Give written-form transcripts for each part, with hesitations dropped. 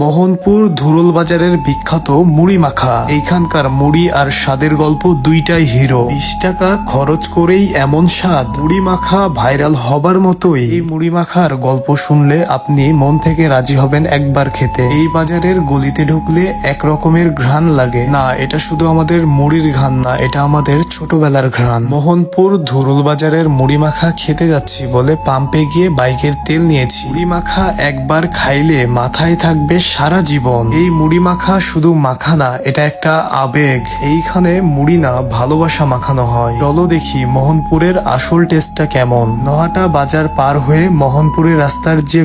মোহনপুর ধুরুল বাজারের বিখ্যাত মুড়ি মাখা। এইখানকার মুড়ি আর স্বাদের গল্প দুইটাই হিরো। 20 টাকা খরচ করেই এমন স্বাদ। মুড়ি মাখা ভাইরাল হবার মতোই। এই মুড়ি মাখার গল্প শুনলে আপনি মন থেকে রাজি হবেন একবার খেতে। এই বাজারের গলিতে ঢুকলে এক রকমের ঘ্রাণ লাগে। না, এটা শুধু আমাদের মুড়ির ঘ্রাণ না, এটা আমাদের ছোটবেলার ঘ্রাণ। মোহনপুর ধুরুল বাজারের মুড়ি মাখা খেতে যাচ্ছি বলে পাম্পে গিয়ে বাইকের তেল নিয়েছি। মুড়ি মাখা একবার খাইলে মাথায় থাকবে সারা জীবন। এই মুড়ি মাখা শুধু মাখা না, এটা একটা আবেগ। এইখানে মুড়ি না, ভালোবাসা মাখানো হয়। চলো দেখি মোহনপুরের আসল টেস্টটা কেমন। নহাটা বাজার পার হয়ে মোহনপুরের রাস্তার যে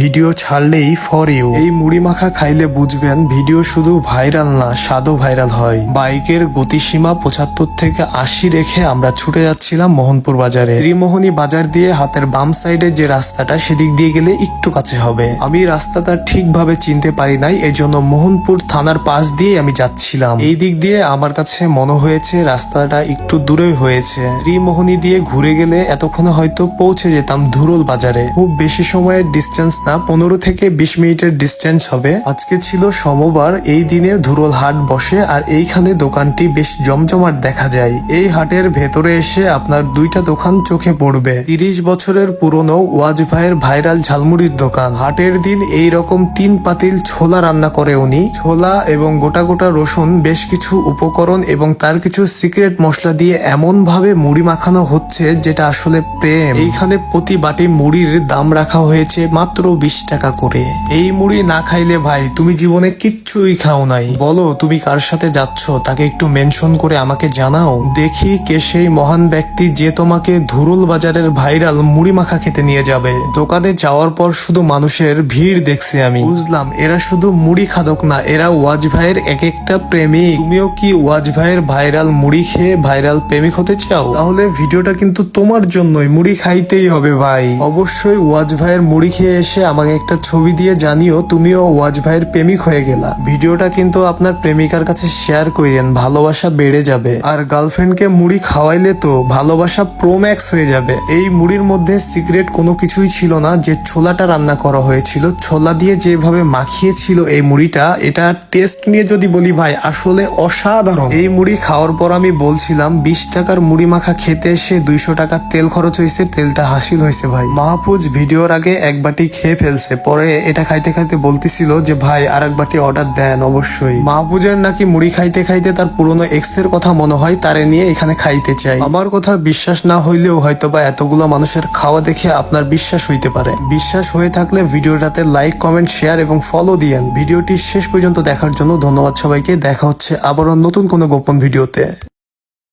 ভিডিও ছাড়লেই ফর ইউ। এই মুড়ি মাখা খাইলে বুঝবেন ভিডিও শুধু ভাইরাল না, স্বাদও ভাইরাল হয়। বাইকের গতিসীমা 75 থেকে 80 রেখে আমরা ছুটে যাচ্ছিলাম মোহনপুর বাজারে। ত্রিমোহনী বাজার দিয়ে হাতের বাম সাইডে যে রাস্তাটা, সেদিক দিয়ে গেলে একটু কাছে হবে। আমি রাস্তাটা ঠিকভাবে চিনতে পারি নাই, এজন্য মোহনপুর থানার পাশ দিয়ে আমি যাচ্ছিলাম। এই দিক দিয়ে আমার কাছে মনে হয়েছে রাস্তাটা একটু দূরে হয়েছে। ত্রিমোহনী দিয়ে ঘুরে গেলে এতক্ষণে হয়তো পৌঁছে যেতাম ধুরুল বাজারে। খুব বেশি সময়ের ডিস্টেন্স না, 15 থেকে 20 মিনিটের ডিস্টেন্স হবে। আজকে ছিল সোমবার, এই দিনে ধুরুল হাট বসে আর এইখানে দোকানটি বেশ জমজমাট দেখা যায়। এই হাটের ভেতরে এসে আপনার দুইটা দোকান চোখে পড়বে। 30 বছরের পুরনো ওয়াজ ভাইয়ের ভাইরাল ঝালমুড়ির দোকান। হাটের দিন এইরকম 3 পাতিল ছোলা রান্না করে উনি। ছোলা এবং গোটা গোটা রসুন, বেশ কিছু উপকরণ এবং তার কিছু সিক্রেট মশলা দিয়ে এমন ভাবে মুড়ি মাখানো হচ্ছে যেটা আসলে প্রেম। এইখানে প্রতি বাটি মুড়ির দাম রাখা হয়েছে মাত্র 20 টাকা করে। এই মুড়ি না খাইলে ভাই তুমি জীবনে কিচ্ছুই খাও নাই। বলো তুমি কার সাথে যাচ্ছ, তাকে একটু মেনশন করে আমাকে জানাও। দেখি কে সেই মহান ব্যক্তি যে তোমাকে ধুরুল বাজারের ভাইরাল মুড়ি মাখা খেতে নিয়ে যাবে। দোকানে যাওয়ার পর শুধু মানুষের ভিড় দেখছি আমি। বুঝলাম এরা শুধু মুড়ি খাদক না, এরা ওয়াজ ভাইয়ের এক একটা প্রেমিক। তুমিও কি ওয়াজ ভাইয়ের ভাইরাল মুড়ি খেয়ে ভাইরাল প্রেমিক হতে চাও? তাহলে ভিডিওটা কিন্তু তোমার জন্যই। মুড়ি খাইতেই হবে ভাই। অবশ্যই ওয়াজ ভাইয়ের মুড়ি খেয়ে এসে আমাকে একটা ছবি দিয়ে জানিও তুমিও ওয়াজ ভাইয়ের প্রেমিক হয়ে গেলা। ভিডিওটা কিন্তু আপনার প্রেমিকার কাছে শেয়ার করেন, ভালোবাসা বেড়ে যাবে। আর গার্লফ্রেন্ডকে মুড়ি খাওয়াইলে তো ভালোবাসা প্রোম্যাক্স হয়ে যাবে। এই মুড়ির মধ্যে সিক্রেট কোনো কিছুই ছিল না। যে ছোলাটা রান্না করা হয়েছিল, ছোলা দিয়ে যেভাবে মাখিয়েছিল এই মুড়িটা, এটা টেস্ট নিয়ে যদি বলি ভাই আসলে অসাধারণ। এই মুড়ি খাওয়ার পর আমি বলছিলাম 20 টাকার মুড়ি মাখা খেতে এসে 200 টাকা তেল খরচ হয়েছে, তেলটা হাসিল হয়েছে ভাই। মাহফুজ ভিডিওর আগে এক বাটি খেয়ে ফেলছে, পরে এটা খাইতে খাইতে বলতেছিল যে ভাই আর এক বাটি অর্ডার দেন। অবশ্যই মাহফুজের নাকি মুড়ি খাইতে খাইতে তার পুরনো এক্স এর কথা মনে হয়, তারে নিয়ে এখানে খাইতে চাই। আমার কথা বিশ্বাস না হইলেও হয়তো বা এতগুলো মানুষের খাওয়া দেখে আপনার বিশ্বাস হইতে পারে। বিশ্বাস হয়ে থাকলে ভিডিওটাতে লাইক, কমেন্ট, শেয়ার এবং ফলো দিয়েন। ভিডিওটি শেষ পর্যন্ত দেখার জন্য ধন্যবাদ সবাইকে। দেখা হচ্ছে আবারও নতুন কোনো গোপন ভিডিওতে।